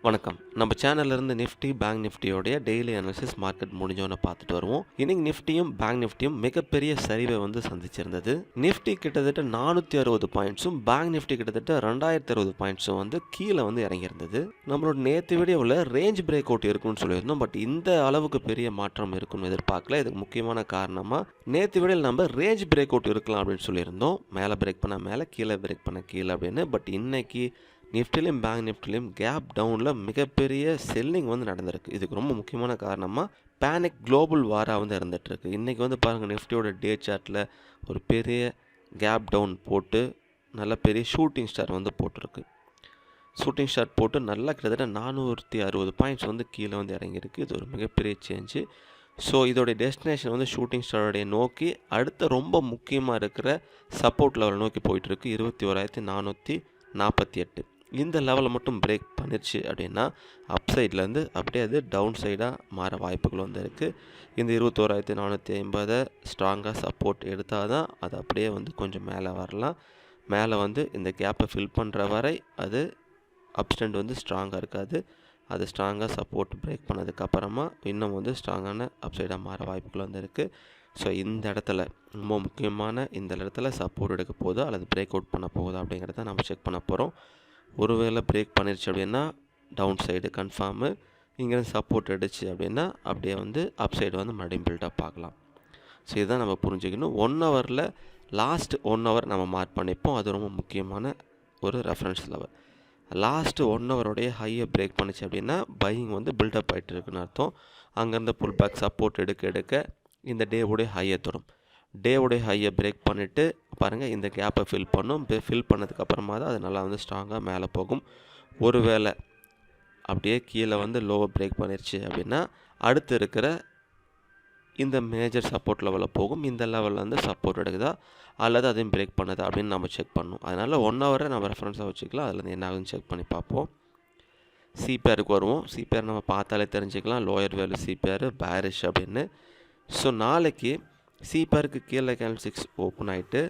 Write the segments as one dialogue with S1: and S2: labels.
S1: வணக்கம். நம்ம சேனல்லேருந்து நிஃப்டி, பேங்க் நிஃப்டியோடைய டெய்லி அனாலிசிஸ் மார்க்கெட் முடிஞ்சோன்னு பார்த்துட்டு வருவோம். இன்னைக்கு நிஃப்டியும் பேங்க் நிஃப்டியும் மிகப்பெரிய சரிவை சந்திச்சிருந்தது. நிஃப்டி கிட்டத்தட்ட 460 பாயிண்ட்ஸும் பேங்க் நிஃப்டி கிட்டத்தட்ட 2060 பாயிண்ட்ஸும் கீழே இறங்கியிருந்தது. நம்மளோட நேற்று வீடியோவில் ரேஞ்ச் பிரேக் அவுட் இருக்குன்னு சொல்லியிருந்தோம். பட் இந்த அளவுக்கு பெரிய மாற்றம் இருக்குன்னு எதிர்பார்க்கல. இதுக்கு முக்கியமான காரணமாக நேற்று வீடியோவில் நம்ம ரேஞ்ச் பிரேக் அவுட் இருக்கலாம் அப்படின்னு சொல்லியிருந்தோம். மேலே பிரேக் பண்ண மேலே, கீழே பிரேக் பண்ண கீழே அப்படின்னு. பட் இன்னைக்கு நிஃப்டிலையும் பேங்க் நிஃப்டிலையும் கேப் டவுனில் மிகப்பெரிய செல்லிங் நடந்திருக்கு. இதுக்கு ரொம்ப முக்கியமான காரணமாக பேனிக் குளோபல் வாராக இருந்துகிட்ருக்கு. இன்றைக்கி பாருங்கள், நிஃப்டியோட டே சார்ட்டில் ஒரு பெரிய கேப் டவுன் போட்டு நல்ல பெரிய ஷூட்டிங் ஸ்டார் போட்டிருக்கு. ஷூட்டிங் ஸ்டார் போட்டு நல்லா கிட்டத்தட்ட 460 பாயிண்ட்ஸ் கீழே இறங்கியிருக்கு. இது ஒரு மிகப்பெரிய சேஞ்சு. ஸோ இதோடைய டெஸ்டினேஷன் ஷூட்டிங் ஸ்டாரோடைய நோக்கி அடுத்த ரொம்ப முக்கியமாக இருக்கிற சப்போர்ட் லெவல் நோக்கி போயிட்டுருக்கு. 21,448 இந்த லெவலை மட்டும் பிரேக் பண்ணிருச்சு அப்படின்னா அப்சைட்லேருந்து அப்படியே அது டவுன் சைடாக மாற வாய்ப்புகள் இருக்குது. இந்த 21,450 ஸ்ட்ராங்காக சப்போர்ட் எடுத்தால் தான் அது அப்படியே கொஞ்சம் மேலே வரலாம். மேலே இந்த கேப்பை ஃபில் பண்ணுற வரை அது அப்ஸ்டண்ட் ஸ்ட்ராங்காக இருக்காது. அது ஸ்ட்ராங்காக சப்போர்ட் பிரேக் பண்ணதுக்கப்புறமா இன்னும் ஸ்ட்ராங்கான அப்சைடாக மாற வாய்ப்புகள் இருக்குது. ஸோ இந்த இடத்துல ரொம்ப முக்கியமான இந்த இடத்துல சப்போர்ட் எடுக்க போகுதா அல்லது பிரேக் அவுட் பண்ண போகுதா அப்படிங்கிறத நம்ம செக் பண்ண போகிறோம். ஒருவேளை பிரேக் பண்ணிருச்சு அப்படின்னா டவுன் சைடு கன்ஃபார்மு. இங்கேருந்து சப்போர்ட் அடிச்சு அப்படின்னா அப்படியே அப்சைடு மறுபடியும் பில்டப் பார்க்கலாம். ஸோ இதுதான் நம்ம புரிஞ்சுக்கணும். 1 ஹவரில் லாஸ்ட் 1 ஹவர் நம்ம மார்க் பண்ணிப்போம். அது ரொம்ப முக்கியமான ஒரு ரெஃபரன்ஸ் லெவல். லாஸ்ட்டு 1 ஹவருடைய ஹையை பிரேக் பண்ணிச்சு அப்படின்னா பையிங் பில்டப் ஆகிட்டு இருக்குன்னு அர்த்தம். அங்கேருந்து புல் பேக் சப்போர்ட் எடுக்க இந்த டேவுடைய ஹையை தொடும். டேவுடைய ஹையை பிரேக் பண்ணிவிட்டு பாருங்கள், இந்த கேப்பை ஃபில் பண்ணும். ஃபில் பண்ணதுக்கப்புறமா தான் அது நல்லா ஸ்ட்ராங்காக மேலே போகும். ஒருவேளை அப்படியே கீழே லோவை பிரேக் பண்ணிருச்சு அப்படின்னா அடுத்து இருக்கிற இந்த மேஜர் சப்போர்ட் லெவலில் போகும். இந்த லெவலில் சப்போர்ட் எடுக்குதா அல்லது அதையும் பிரேக் பண்ணுதா அப்படின்னு நம்ம செக் பண்ணணும். அதனால் 1 ஹவரை நம்ம ரெஃபரன்ஸாக வச்சுக்கலாம். அதுலேருந்து என்ன ஆகுதுன்னு செக் பண்ணி பார்ப்போம். சிபிஆருக்கு வருவோம். சிபிஆர் நம்ம பார்த்தாலே தெரிஞ்சுக்கலாம். லோயர் வேல்யூ சிபிஆர் பேரிஷ் அப்படின்னு. ஸோ நாளைக்கு சிபிஆருக்கு கீழே கேண்டில்ஸ்டிக்ஸ் ஓப்பன் ஆகிட்டு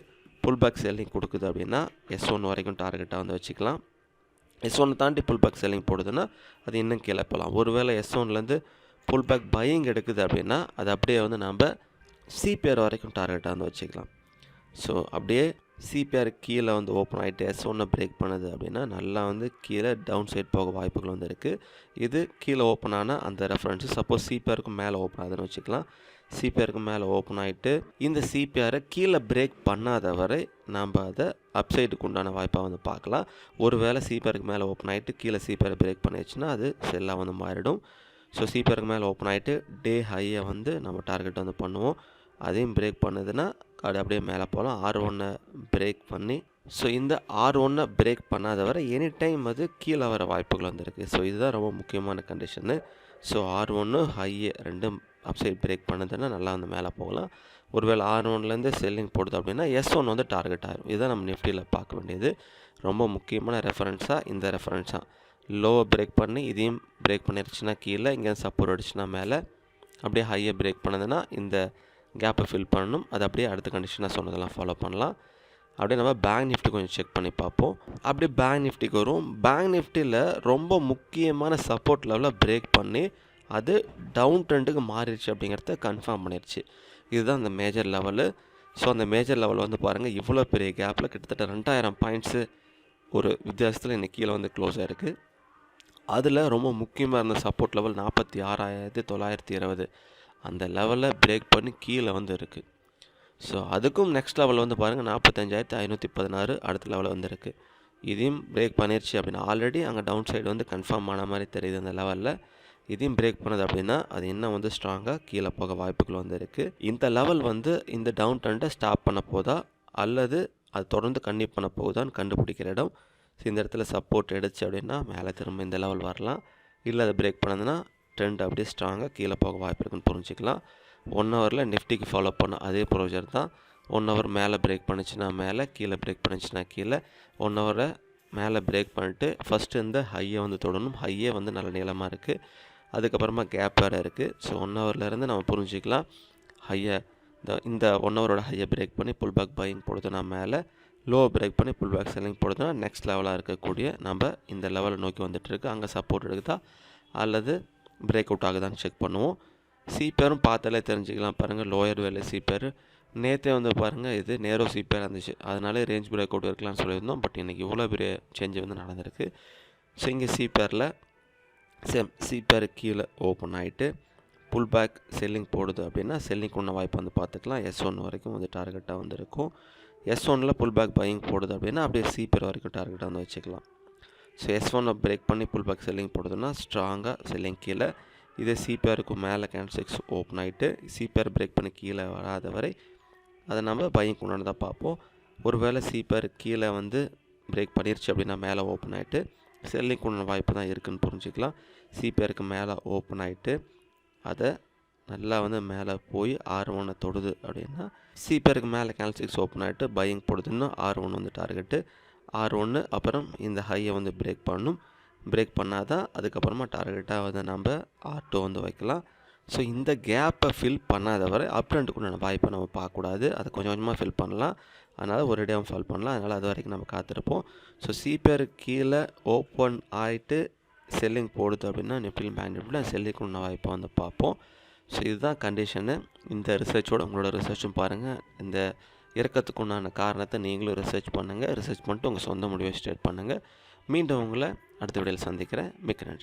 S1: புல் பேக் செல்லிங் கொடுக்குது அப்படின்னா S1 வரைக்கும் டார்கெட்டாக வச்சுக்கலாம். S1 தாண்டி புல் பேக் செல்லிங் போடுதுன்னா அது இன்னும் கீழே போகலாம். ஒருவேளை S1லேருந்து புல் பேக் பையிங் எடுக்குது அப்படின்னா அது அப்படியே நம்ம சிபிஆர் வரைக்கும் டார்கெட்டாக வச்சுக்கலாம். ஸோ அப்படியே சிபிஆர் கீழே ஓப்பன் ஆகிட்டு S1 பிரேக் பண்ணுது அப்படின்னா நல்லா கீழே டவுன் சைட் போக வாய்ப்புகள் இருக்குது. இது கீழே ஓப்பன் ஆனால் அந்த ரெஃபரன்ஸு சப்போஸ் சிபிஆருக்கு மேலே ஓப்பன் ஆகுதுன்னு வச்சுக்கலாம். சிபிஆருக்கு மேலே ஓப்பன் ஆகிட்டு இந்த சிபிஆரை கீழே பிரேக் பண்ணாத வரை நாம் அதை அப்சைடுக்கு உண்டான வாய்ப்பாக பார்க்கலாம். ஒருவேளை சிபிஆருக்கு மேலே ஓப்பன் ஆகிட்டு கீழே சிபிஆரை பிரேக் பண்ணிடுச்சுன்னா அது செல்லாக மாறிடும். ஸோ சிபிஆருக்கு மேலே ஓப்பன் ஆகிட்டு டே ஹையை நம்ம டார்கெட் பண்ணுவோம். அதையும் பிரேக் பண்ணுதுன்னா அது அப்படியே மேலே போகலாம். R1 பிரேக் பண்ணி, ஸோ இந்த R1 பிரேக் பண்ணாத வரை எனி டைம் அது கீழே வர வாய்ப்புகள் இருக்குது. ஸோ இதுதான் ரொம்ப முக்கியமான கண்டிஷனு. ஸோ R1 ஹையை ரெண்டும் அப்சைட் பிரேக் பண்ணுதுன்னா நல்லா மேலே போகலாம். ஒருவேளை R1லேருந்து செல்லிங் போடுது அப்படின்னா S1 டார்கெட் ஆகிடும். இதுதான் நம்ம நிஃப்டியில் பார்க்க வேண்டியது. ரொம்ப முக்கியமான ரெஃபரன்ஸாக இந்த ரெஃபரன்ஸாக லோவை பிரேக் பண்ணி இதையும் பிரேக் பண்ணிருச்சுன்னா கீழே, இங்கே சப்போர்ட் அடிச்சுன்னா மேலே, அப்படியே ஹையை பிரேக் பண்ணதுன்னா இந்த கேப்பை ஃபில் பண்ணணும். அது அப்படியே அடுத்த கண்டிஷனாக சொன்னதெல்லாம் ஃபாலோ பண்ணலாம். அப்படியே நம்ம பேங்க் நிஃப்டி கொஞ்சம் செக் பண்ணி பார்ப்போம். அப்படியே பேங்க் நிஃப்டிக்கு வரும். பேங்க் நிஃப்டியில் ரொம்ப முக்கியமான சப்போர்ட் லெவலில் பிரேக் பண்ணி அது டவுன் ட்ரெண்டுக்கு மாறிடுச்சு அப்படிங்கிறத கன்ஃபார்ம் பண்ணிடுச்சு. இதுதான் அந்த மேஜர் லெவலு. ஸோ அந்த மேஜர் லெவலில் பாருங்கள், இவ்வளோ பெரிய கேப்பில் கிட்டத்தட்ட 2000 பாயிண்ட்ஸு ஒரு வித்தியாசத்தில் இன்றைக்கி கீழே க்ளோஸ் ஆகிருக்கு. அதில் ரொம்ப முக்கியமாக இருந்த சப்போர்ட் லெவல் 46,920 அந்த லெவலில் பிரேக் பண்ணி கீழே இருக்குது. ஸோ அதுக்கும் நெக்ஸ்ட் லெவல் பாருங்கள் 45,516 அடுத்த லெவலில் இருக்குது. இதையும் பிரேக் பண்ணிருச்சு அப்படின்னா ஆல்ரெடி அங்கே டவுன் சைடு கன்ஃபார்ம் ஆன மாதிரி தெரியுது. அந்த லெவலில் இதையும் பிரேக் பண்ணது அப்படின்னா அது இன்னும் ஸ்ட்ராங்காக கீழே போக வாய்ப்புகள் இருக்குது. இந்த லெவல் இந்த டவுன் ட்ரெண்டை ஸ்டாப் பண்ண போதா அல்லது அது தொடர்ந்து கன்டினியூ பண்ண போகுதான்னு கண்டுபிடிக்கிற இடம். ஸோ இந்த இடத்துல சப்போர்ட் எடுச்சு அப்படின்னா மேலே திரும்ப இந்த லெவல் வரலாம். இல்லை அதை பிரேக் பண்ணதுன்னா ட்ரெண்ட் அப்படியே ஸ்ட்ராங்காக கீழே போக வாய்ப்பு இருக்குன்னு புரிஞ்சிக்கலாம். 1 ஹவரில் நிஃப்டிக்கு ஃபாலோ பண்ண அதே ப்ரொசீஜர் தான். 1 ஹவர் மேலே பிரேக் பண்ணிச்சுன்னா மேலே, கீழே பிரேக் பண்ணிச்சுன்னா கீழே. 1 ஹவரை மேலே பிரேக் பண்ணிட்டு ஃபஸ்ட்டு இந்த ஹையை தொடணும். ஹையே நல்ல நீளமாக இருக்குது. அதுக்கப்புறமா கேப் வேறு இருக்குது. ஸோ 1 ஹவர்லேருந்து நம்ம புரிஞ்சிக்கலாம் ஹையை இந்த 1 ஹவரோட ஹையை பிரேக் பண்ணி புல் பேக் பையிங் போடுதுன்னா மேலே, லோ பிரேக் பண்ணி புல் பேக் செல்லிங் போடுதுன்னா நெக்ஸ்ட் லெவலாக இருக்கக்கூடிய நம்ம இந்த லெவலை நோக்கி வந்துட்டுருக்கு. அங்கே சப்போர்ட் எடுக்குதா அல்லது பிரேக் அவுட் ஆகுதான்னு செக் பண்ணுவோம். சிபேரும் பார்த்தாலே தெரிஞ்சுக்கலாம். பாருங்கள் லோயர் வேலை சிபேர் நேற்றே வந்து பாருங்கள் இது நேரோ சிபேர் இருந்துச்சு, அதனாலே ரேஞ்ச் பிரேக் அவுட் இருக்கலாம்னு சொல்லியிருந்தோம். பட் இன்றைக்கி இவ்வளோ பெரிய சேஞ்ச் வந்து நடந்திருக்கு. ஸோ இங்கே சிபேரில் சிபேர் கீழே ஓப்பன் ஆகிட்டு புல் பேக் செல்லிங் போடுது அப்படின்னா செல்லிங் உள்ள வாய்ப்பு வந்து பார்த்துக்கலாம். S1 வரைக்கும் வந்து டார்கெட்டாக வந்து இருக்கும். S1ல் புல் பேக் பையிங் போடுது அப்படின்னா அப்படியே சிபேர் வரைக்கும் டார்கெட்டாக வந்து வச்சுக்கலாம். ஸோ S1 பிரேக் பண்ணி புல் பேக் செல்லிங் போடுதுன்னா ஸ்ட்ராங்காக செல்லிங் கீழே. இதே சிபேருக்கு மேலே கேண்டில்ஸ்டிக்ஸ் ஓப்பன் ஆகிட்டு சிபேர் பிரேக் பண்ணி கீழே வராத வரை அதை நம்ம பையிங் கொண்டாந்து தான் பார்ப்போம். ஒருவேளை சிபேர் கீழே வந்து பிரேக் பண்ணிருச்சு அப்படின்னா மேலே ஓப்பன் ஆகிட்டு செல்லிங் கொண்டாட வாய்ப்பு தான் இருக்குதுன்னு புரிஞ்சுக்கலாம். சிபேருக்கு மேலே ஓப்பன் ஆகிட்டு அதை நல்லா வந்து மேலே போய் R1 தொடுது அப்படின்னா சிபேருக்கு மேலே கேண்டில்ஸ்டிக்ஸ் ஓப்பன் ஆகிட்டு பையிங் போடுதுன்னா R1 வந்து டார்கெட்டு. R1 அப்புறம் இந்த ஹையை வந்து பிரேக் பண்ணணும். பிரேக் பண்ணால் தான் அதுக்கப்புறமா டார்கெட்டாக வந்து நம்ம R2 வந்து வைக்கலாம். ஸோ இந்த கேப்பை ஃபில் பண்ணாத வரை அப் ட்ரெண்டுக்குண்டான வாய்ப்பை நம்ம பார்க்கக்கூடாது. அதை கொஞ்சம் கொஞ்சமாக ஃபில் பண்ணலாம். அதனால் ஒரு இடையாகவும் ஃபில் பண்ணலாம். அதனால் அது வரைக்கும் நம்ம காத்திருப்போம். ஸோ சிபேர் கீழே ஓப்பன் ஆகிட்டு செல்லிங் போடுது அப்படின்னா நிஃப்டியில் பேங்க் நிஃப்டியில் செல்லிங்குண்டான வாய்ப்பை வந்து பார்ப்போம். ஸோ இதுதான் கண்டிஷனு. இந்த ரிசர்ச்சோட உங்களோட ரிசர்ச்சும் பாருங்கள். இந்த இறக்கத்துக்கு உண்டான காரணத்தை நீங்களும் ரிசர்ச் பண்ணுங்கள். ரிசர்ச் பண்ணிட்டு உங்கள் சொந்த முடிவை ஸ்டேட் பண்ணுங்கள். மீண்டும் உங்களை அடுத்த வீடியோவில் சந்திக்கிறேன். மிக்க நன்றி.